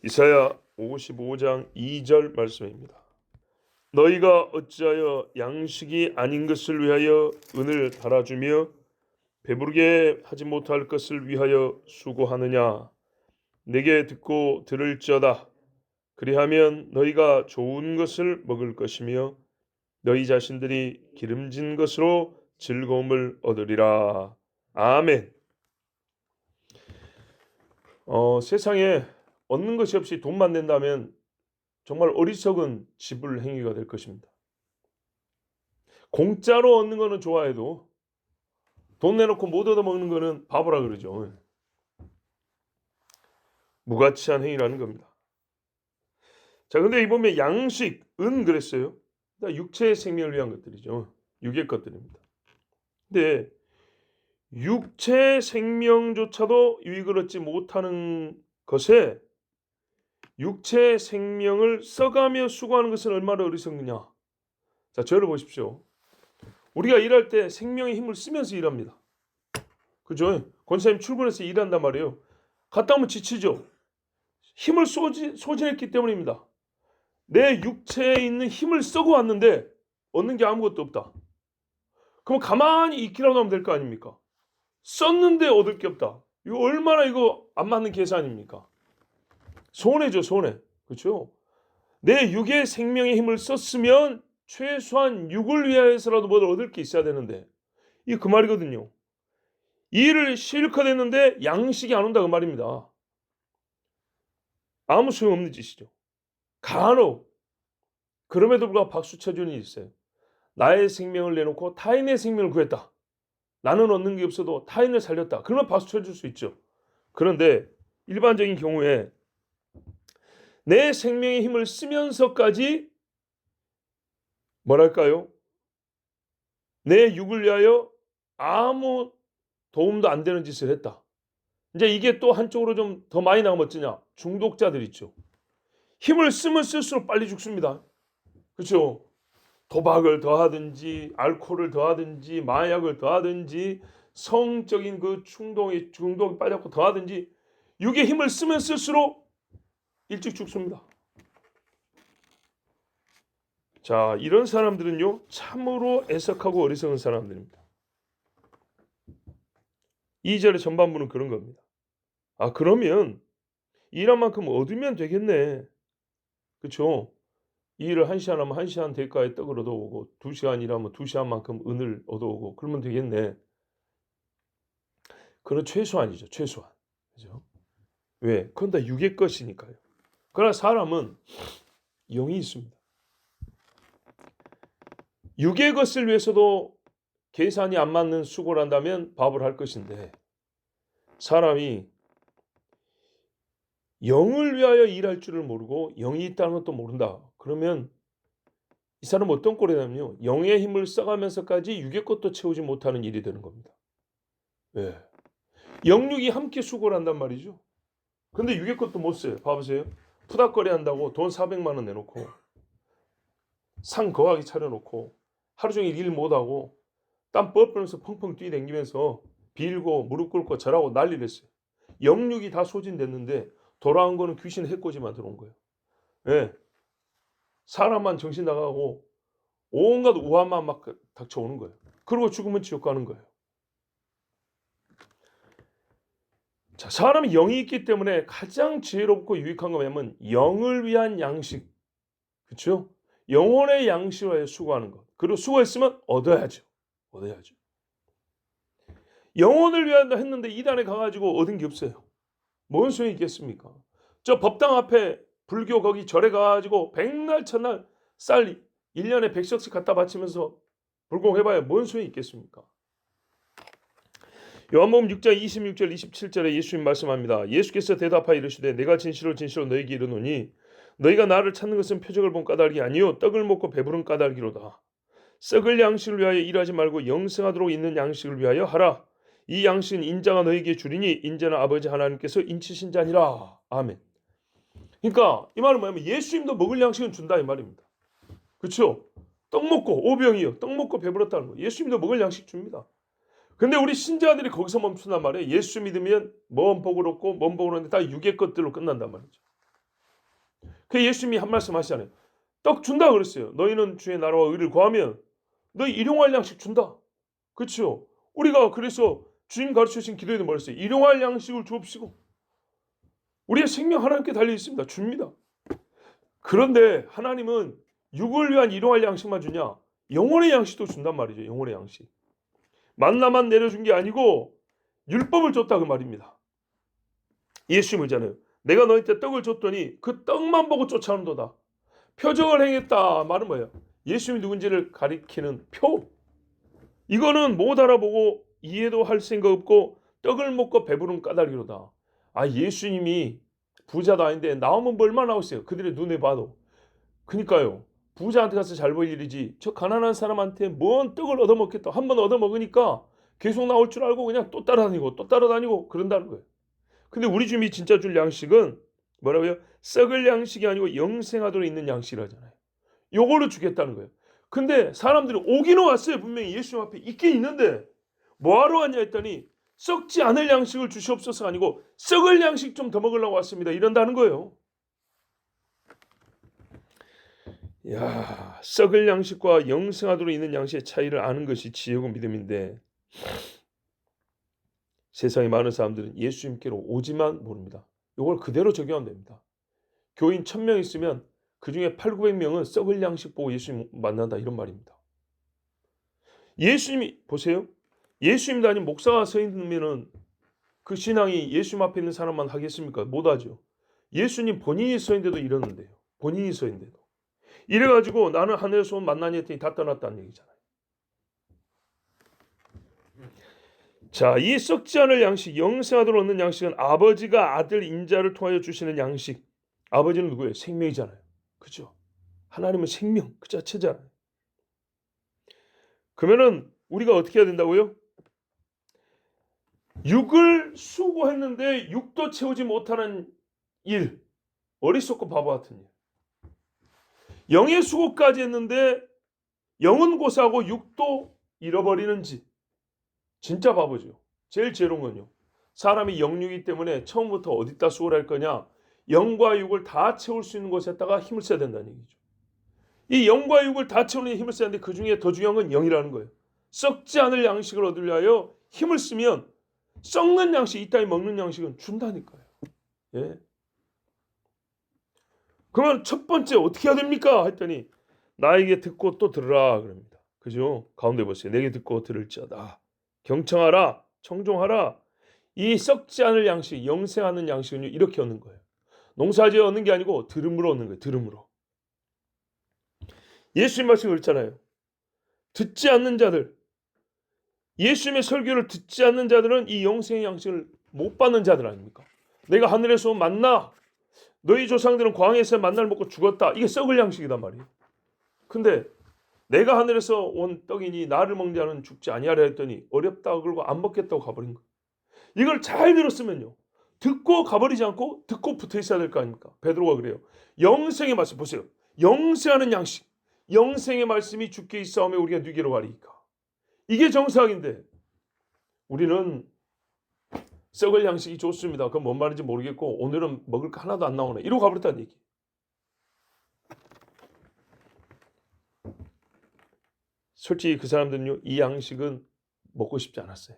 이사야 55장 2절 말씀입니다. 너희가 어찌하여 양식이 아닌 것을 위하여 은을 달아주며 배부르게 하지 못할 것을 위하여 수고하느냐. 내게 듣고 들을지어다. 그리하면 너희가 좋은 것을 먹을 것이며 너희 자신들이 기름진 것으로 즐거움을 얻으리라. 아멘. 세상에 얻는 것이 없이 돈만 낸다면 정말 어리석은 지불 행위가 될 것입니다. 공짜로 얻는 거는 좋아해도 돈 내놓고 못 얻어먹는 거는 바보라 그러죠. 무가치한 행위라는 겁니다. 자, 근데 이 보면 양식, 은 그랬어요. 육체의 생명을 위한 것들이죠. 육의 것들입니다. 근데 육체의 생명조차도 유익을 얻지 못하는 것에 육체의 생명을 써가며 수고하는 것은 얼마나 어리석느냐. 자, 저를 보십시오. 우리가 일할 때 생명의 힘을 쓰면서 일합니다. 그죠? 권사님 출근해서 일한단 말이에요. 갔다 오면 지치죠. 힘을 소진했기 때문입니다. 내 육체에 있는 힘을 쓰고 왔는데 얻는 게 아무것도 없다. 그럼 가만히 있기라도 하면 될 거 아닙니까? 썼는데 얻을 게 없다. 이거 얼마나 안 맞는 계산입니까? 손해죠, 손해. 그렇죠? 내 육의 생명의 힘을 썼으면 최소한 육을 위하여서라도 뭘 얻을 게 있어야 되는데 이게 그 말이거든요. 일을 실컷 했는데 양식이 안 온다 그 말입니다. 아무 소용없는 짓이죠. 간혹 그럼에도 불구하고 박수 쳐주는 일이 있어요. 나의 생명을 내놓고 타인의 생명을 구했다. 나는 얻는 게 없어도 타인을 살렸다. 그러면 박수 쳐줄 수 있죠. 그런데 일반적인 경우에 내 생명의 힘을 쓰면서까지 뭐랄까요? 내 육을 위하여 아무 도움도 안 되는 짓을 했다. 이제 이게 또 한쪽으로 좀 더 많이 나가면 어쩌냐? 중독자들 있죠. 힘을 쓰면 쓸수록 빨리 죽습니다. 그렇죠? 도박을 더하든지 알코올을 더하든지 마약을 더하든지 성적인 그 중독에 빠졌고 더하든지 육의 힘을 쓰면 쓸수록 일찍 죽습니다. 자, 이런 사람들은요 참으로 애석하고 어리석은 사람들입니다. 2절의 전반부는 그런 겁니다. 아, 그러면 일한 만큼 얻으면 되겠네. 그렇죠? 이 일을 1시간 하면 1시간 대가의 떡을 얻어오고 2시간 일하면 2시간만큼 은을 얻어오고 그러면 되겠네. 그건 최소한이죠. 최소한. 그죠? 왜? 그건 다 육의 것이니까요. 그러나 사람은 영이 있습니다. 육의 것을 위해서도 계산이 안 맞는 수고를 한다면 밥을 할 것인데 사람이 영을 위하여 일할 줄을 모르고 영이 있다는 것도 모른다. 그러면 이 사람은 어떤 꼴이 되냐면요. 영의 힘을 써가면서까지 육의 것도 채우지 못하는 일이 되는 겁니다. 왜? 영육이 함께 수고를 한단 말이죠. 근데 육의 것도 못 써요. 봐보세요. 푸닥거리 한다고 돈 400만 원 내놓고 상 거하게 차려놓고 하루 종일 일 못하고 땀 뻘뻘면서 펑펑 뛰댕기면서 빌고 무릎 꿇고 절하고 난리를 했어요. 영육이 다 소진됐는데 돌아온 거는 귀신 해코지만 들어온 거예요. 예. 사람만 정신 나가고 온갖 우환만 막 닥쳐오는 거예요. 그리고 죽으면 지옥 가는 거예요. 자, 사람이 영이 있기 때문에 가장 지혜롭고 유익한 거 뭐냐면 영을 위한 양식. 그렇죠? 영혼의 양식을 위해 수고하는 것. 그리고 수고했으면 얻어야죠. 얻어야죠. 영혼을 위한다 했는데 이단에 가가지고 얻은 게 없어요. 뭔 소용이 있겠습니까? 저 법당 앞에 불교 거기 절에 가가지고 백날 천날 쌀 1년에 100석씩 갖다 바치면서 불공해봐야 뭔 소용이 있겠습니까? 요한복음 6장 26절 27절에 예수님 말씀합니다. 예수께서 대답하여 이르시되 내가 진실로 진실로 너희에게 이르노니 너희가 나를 찾는 것은 표적을 본 까닭이 아니요 떡을 먹고 배부른 까닭이로다. 썩을 양식을 위하여 일하지 말고 영생하도록 있는 양식을 위하여 하라. 이 양식은 인자가 너희에게 주리니 인자는 아버지 하나님께서 인치신 자니라. 아멘. 그러니까 이 말은 뭐냐면 예수님도 먹을 양식은 준다 이 말입니다. 그렇죠? 떡 먹고 오병이요. 떡 먹고 배불렀다는 거. 예수님도 먹을 양식 줍니다. 근데 우리 신자들이 거기서 멈춘단 말이에요. 예수 믿으면 먼 복을 얻고 먼 복을 얻는데 다 육의 것들로 끝난단 말이죠. 그 예수님이 한 말씀 하시잖아요. 떡 준다 그랬어요. 너희는 주의 나라와 의를 구하면 너희 일용할 양식 준다. 그렇죠? 우리가 그래서 주님 가르치신 기도에도 말했어요. 일용할 양식을 주옵시고. 우리의 생명 하나님께 달려 있습니다. 줍니다. 그런데 하나님은 육을 위한 일용할 양식만 주냐? 영혼의 양식도 준단 말이죠. 영혼의 양식. 만나만 내려준 게 아니고 율법을 줬다 그 말입니다. 예수님 의잖아요. 내가 너희한테 떡을 줬더니 그 떡만 보고 쫓아오는도다. 표적을 행했다 말은 뭐예요? 예수님이 누군지를 가리키는 표. 이거는 못 알아보고 이해도 할 생각 없고 떡을 먹고 배부른 까닭이로다. 아, 예수님이 부자도 아닌데 나오면 뭐 얼마나 나오세요? 그들의 눈에 봐도. 그러니까요. 부자한테 가서 잘 보일 일이지. 저 가난한 사람한테 뭔 떡을 얻어먹겠다. 한 번 얻어먹으니까 계속 나올 줄 알고 그냥 또 따라다니고 또 따라다니고 그런다는 거예요. 근데 우리 주님이 진짜 줄 양식은 뭐라고요? 썩을 양식이 아니고 영생하도록 있는 양식이라잖아요. 요걸로 주겠다는 거예요. 근데 사람들이 오기는 왔어요. 분명히 예수님 앞에 있긴 있는데 뭐하러 왔냐 했더니 썩지 않을 양식을 주시옵소서가 아니고 썩을 양식 좀 더 먹으려고 왔습니다. 이런다는 거예요. 야, 썩을 양식과 영생하도록 있는 양식의 차이를 아는 것이 지혜고 믿음인데 세상에 많은 사람들은 예수님께로 오지만 모릅니다. 이걸 그대로 적용하면 됩니다. 교인 1000명 있으면 그중에 8,900명은 썩을 양식 보고 예수님 만난다 이런 말입니다. 예수님이 보세요. 예수님도 아닌 목사가 서 있으면 그 신앙이 예수님 앞에 있는 사람만 하겠습니까? 못하죠. 예수님 본인이 서 있는데도 이러는데요. 본인이 서 있는데도. 이래가지고 나는 하늘에서 온 만나니 했더니 다 떠났다는 얘기잖아요. 자, 이 썩지 않을 양식, 영생하도록 얻는 양식은 아버지가 아들 인자를 통하여 주시는 양식. 아버지는 누구예요? 생명이잖아요. 그죠? 하나님은 생명 그 자체잖아요. 그러면은 우리가 어떻게 해야 된다고요? 육을 수고했는데 육도 채우지 못하는 일, 어리석고 바보 같은 일. 영의 수고까지 했는데 영은 고사하고 육도 잃어버리는지 진짜 바보죠. 제일 지혜로운 건요. 사람이 영육이기 때문에 처음부터 어디다 수고를 할 거냐? 영과 육을 다 채울 수 있는 곳에다가 힘을 써야 된다는 얘기죠. 이 영과 육을 다 채우는 힘을 써야 하는데 그 중에 더 중요한 건 영이라는 거예요. 썩지 않을 양식을 얻으려 하여 힘을 쓰면 썩는 양식, 이 땅에 먹는 양식은 준다니까요. 예. 그러면 첫 번째 어떻게 해야 됩니까? 했더니 나에게 듣고 또 들으라 그럽니다. 그죠? 가운데 보세요. 내게 듣고 들을지어다. 경청하라, 청종하라. 이 썩지 않을 양식, 영생하는 양식은 이렇게 얻는 거예요. 농사지어 얻는 게 아니고 들음으로 얻는 거예요. 들음으로. 예수님 말씀 그랬잖아요. 듣지 않는 자들, 예수님의 설교를 듣지 않는 자들은 이 영생의 양식을 못 받는 자들 아닙니까? 내가 하늘에서 온 만나, 너희 조상들은 광야에서 만나를 먹고 죽었다. 이게 썩을 양식이단 말이에요. 근데 내가 하늘에서 온 떡이니 나를 먹는 자는 죽지 아니하려 했더니 어렵다 그러고 안 먹겠다고 가버린 거예요. 이걸 잘 들었으면요. 듣고 가버리지 않고 듣고 붙어 있어야 될 거 아닙니까? 베드로가 그래요. 영생의 말씀 보세요. 영생하는 양식. 영생의 말씀이 주께 있사오며 우리가 누게로 가리이까. 이게 정상인데 우리는 썩을 양식이 좋습니다. 그건 뭔 말인지 모르겠고 오늘은 먹을 거 하나도 안 나오네. 이러고 가버렸다는 얘기. 솔직히 그 사람들은요. 이 양식은 먹고 싶지 않았어요.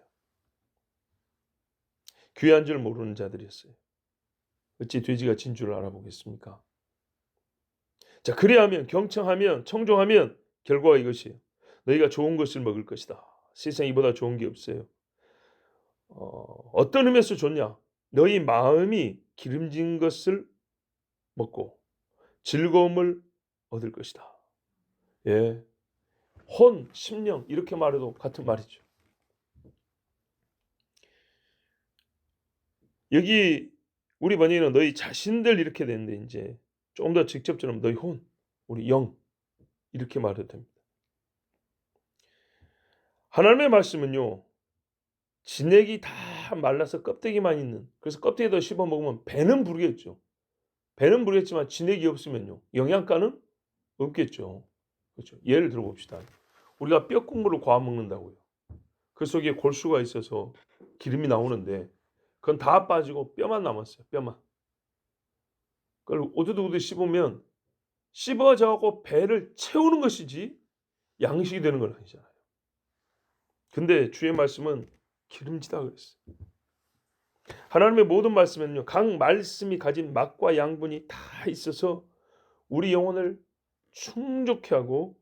귀한 줄 모르는 자들이었어요. 어찌 돼지가 진 줄을 알아보겠습니까? 자, 그래야하면 경청하면 청종하면 결과가 이것이에요. 너희가 좋은 것을 먹을 것이다. 세상에 이보다 좋은 게 없어요. 어떤 의미에서 좋냐? 너희 마음이 기름진 것을 먹고 즐거움을 얻을 것이다. 예, 혼, 심령 이렇게 말해도 같은 말이죠. 여기 우리 번역에는 너희 자신들 이렇게 되는데 이제 좀 더 직접적으로 너희 혼, 우리 영 이렇게 말해도 됩니다. 하나님의 말씀은요. 진액이 다 말라서 껍데기만 있는 그래서 껍데기 더 씹어 먹으면 배는 부르겠죠. 배는 부르겠지만 진액이 없으면요. 영양가는 없겠죠. 그렇죠. 예를 들어 봅시다. 우리가 뼈 국물을 과아 먹는다고요. 그 속에 골수가 있어서 기름이 나오는데 그건 다 빠지고 뼈만 남았어요. 뼈만. 그걸 오두두두 씹으면 씹어져갖고 배를 채우는 것이지 양식이 되는 건 아니잖아요. 근데 주의 말씀은 기름지다 그랬어요. 하나님의 모든 말씀은요, 각 말씀이 가진 맛과 양분이 다 있어서 우리 영혼을 충족케 하고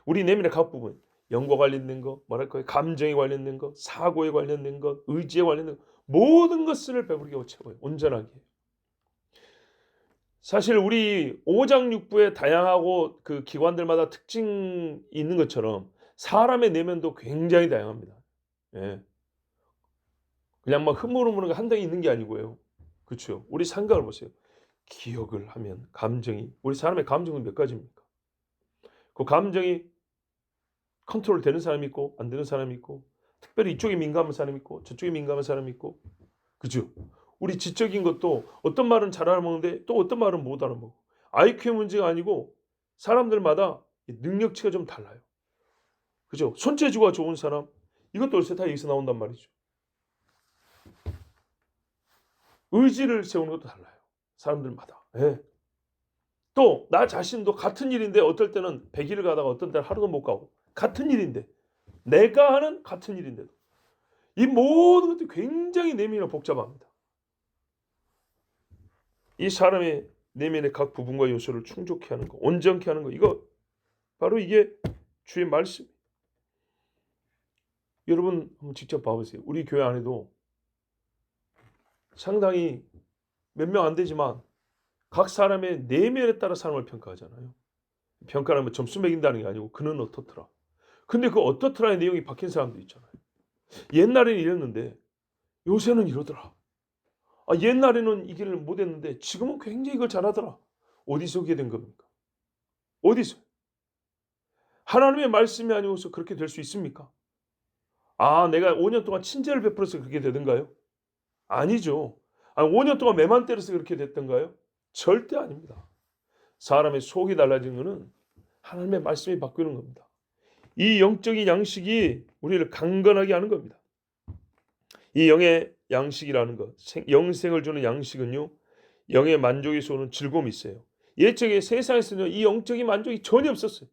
우리 내면의 각 부분, 영과 관련된 것, 뭐랄까요, 감정에 관련된 것, 사고에 관련된 것, 의지에 관련된 것, 모든 것을 배부르게 하고 채워요. 온전하게. 사실 우리 오장육부의 다양하고 그 기관들마다 특징이 있는 것처럼 사람의 내면도 굉장히 다양합니다. 예. 그냥 막 흐물흐물한 한 덩이 있는 게 아니고요. 그렇죠. 우리 생각을 보세요. 기억을 하면 감정이, 우리 사람의 감정은 몇 가지입니까? 그 감정이 컨트롤 되는 사람이 있고 안 되는 사람이 있고, 특별히 이쪽에 민감한 사람이 있고 저쪽에 민감한 사람이 있고, 그죠? 우리 지적인 것도 어떤 말은 잘 알아먹는데 또 어떤 말은 못 알아먹어. IQ의 문제가 아니고 사람들마다 능력치가 좀 달라요. 그죠? 손재주가 좋은 사람, 이것도 어디서 다 여기서 나온단 말이죠. 의지를 세우는 것도 달라요. 사람들마다. 예. 또 나 자신도 같은 일인데 어떨 때는 100일을 가다가 어떤 때는 하루도 못 가고, 같은 일인데 내가 하는 같은 일인데도 이 모든 것들이 굉장히 내면이 복잡합니다. 이 사람의 내면의 각 부분과 요소를 충족케 하는 거, 온전케 하는 거, 이거 바로 이게 주의 말씀. 여러분 한번 직접 봐보세요. 우리 교회 안에도 상당히 몇 명 안 되지만 각 사람의 내면에 따라 사람을 평가하잖아요. 평가는 뭐 점수 매긴다는 게 아니고 그는 어떻더라. 근데 그 어떻더라의 내용이 바뀐 사람도 있잖아요. 옛날에는 이랬는데 요새는 이러더라. 아, 옛날에는 이 길을 못했는데 지금은 굉장히 이걸 잘하더라. 어디서 그게 된 겁니까? 어디서? 하나님의 말씀이 아니어서 그렇게 될 수 있습니까? 아, 내가 5년 동안 친절을 베풀어서 그렇게 되던가요? 아니죠. 아, 5년 동안 매만 때려서 그렇게 됐던가요? 절대 아닙니다. 사람의 속이 달라진 것은 하나님의 말씀이 바뀌는 겁니다. 이 영적인 양식이 우리를 강건하게 하는 겁니다. 이 영의 양식이라는 것, 영생을 주는 양식은요, 영의 만족에서 오는 즐거움이 있어요. 옛적에 세상에서는 이 영적인 만족이 전혀 없었어요.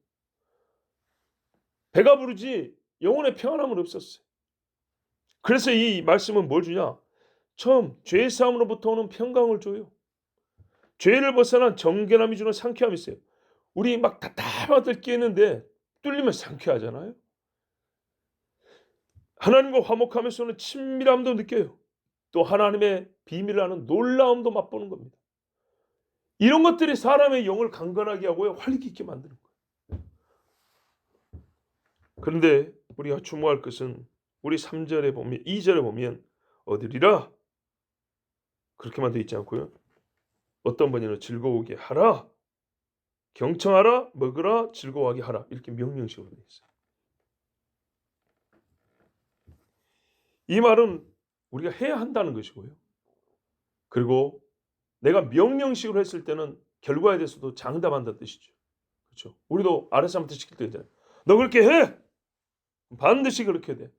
배가 부르지 영혼의 평안함은 없었어요. 그래서 이 말씀은 뭘 주냐? 처음 죄 싸움으로부터 오는 평강을 줘요. 죄를 벗어난 정결함이 주는 상쾌함이 있어요. 우리 막 답답하게 끼는데 뚫리면 상쾌하잖아요. 하나님과 화목하면서는 친밀함도 느껴요. 또 하나님의 비밀을 아는 놀라움도 맛보는 겁니다. 이런 것들이 사람의 영을 강건하게 하고요, 활기 있게 만드는 거예요. 그런데 우리가 주목할 것은 우리 3절에 보면, 2절에 보면 얻으리라 그렇게만 되어 있지 않고요. 어떤 번역은 즐거우게 하라, 경청하라, 먹으라, 즐거워하게 하라, 이렇게 명령식으로 되어 있어요. 이 말은 우리가 해야 한다는 것이고요. 그리고 내가 명령식으로 했을 때는 결과에 대해서도 장담한다는 뜻이죠. 그렇죠? 우리도 아랫사람한테 시킬 때 있잖아요. 너 그렇게 해! 반드시 그렇게 돼.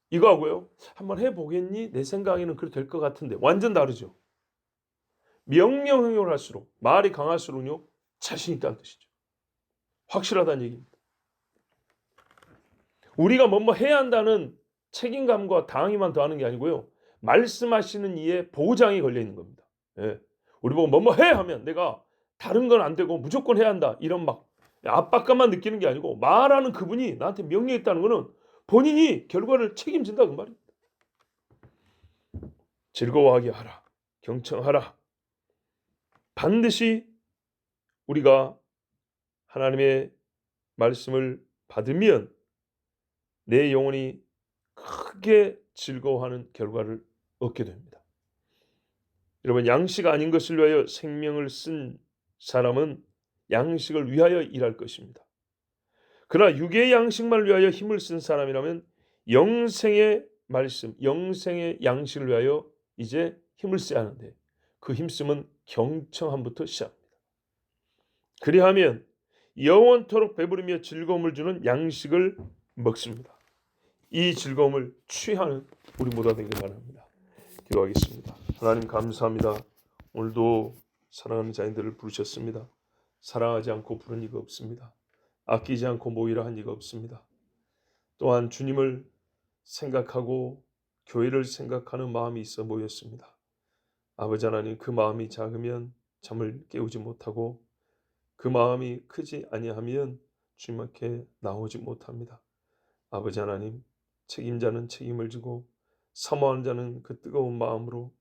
이거 하고요. 한번 해보겠니? 내 생각에는 그렇게 될 것 같은데. 완전 다르죠. 명령형을 할수록, 말이 강할수록요, 자신 있다는 뜻이죠. 확실하다는 얘기입니다. 우리가 뭐뭐 해야 한다는 책임감과 당위만 더하는 게 아니고요, 말씀하시는 이에 보장이 걸려 있는 겁니다. 예. 우리 보고 뭐뭐 해 하면 내가 다른 건 안 되고 무조건 해야 한다, 이런 막 압박감만 느끼는 게 아니고, 말하는 그분이 나한테 명령했다는 거는 본인이 결과를 책임진다 그 말입니다. 즐거워하게 하라, 경청하라. 반드시 우리가 하나님의 말씀을 받으면 내 영혼이 크게 즐거워하는 결과를 얻게 됩니다. 여러분, 양식 아닌 것을 위하여 생명을 쓴 사람은 양식을 위하여 일할 것입니다. 그러나 육의 양식만 위하여 힘을 쓴 사람이라면 영생의 말씀, 영생의 양식을 위하여 이제 힘을 써야 하는데, 그 힘쓰면 경청함부터 시작합니다. 그리하면 영원토록 배부르며 즐거움을 주는 양식을 먹습니다. 이 즐거움을 취하는 우리 모두가 되길 바랍니다. 기도하겠습니다. 하나님 감사합니다. 오늘도 사랑하는 자녀들을 부르셨습니다. 사랑하지 않고 부른 이가 없습니다. 아끼지 않고 모이라 한 이가 없습니다. 또한 주님을 생각하고 교회를 생각하는 마음이 있어 모였습니다. 아버지 하나님, 그 마음이 작으면 잠을 깨우지 못하고 그 마음이 크지 아니하면 주님 앞에 나오지 못합니다. 아버지 하나님, 책임자는 책임을 지고 사모하는 자는 그 뜨거운 마음으로,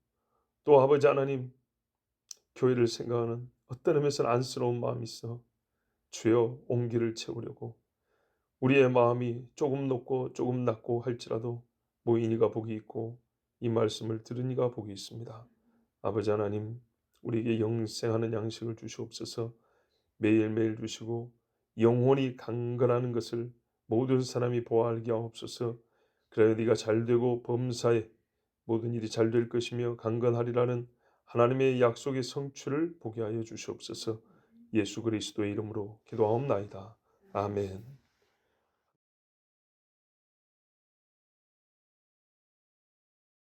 또 아버지 하나님, 교회를 생각하는 어떤 의미에서는 안쓰러운 마음이 있어 주여 온기를 채우려고 우리의 마음이 조금 높고 조금 낮고 할지라도 모인 이가 복이 있고 이 말씀을 들은 이가 복이 있습니다. 아버지 하나님, 우리에게 영생하는 양식을 주시옵소서. 매일매일 주시고 영혼이 강건하는 것을 모든 사람이 보아 알게 하옵소서. 그래야 네가 잘되고 범사에 모든 일이 잘 될 것이며 강건하리라는 하나님의 약속의 성취를 보게 하여 주시옵소서. 예수 그리스도의 이름으로 기도하옵나이다. 아멘.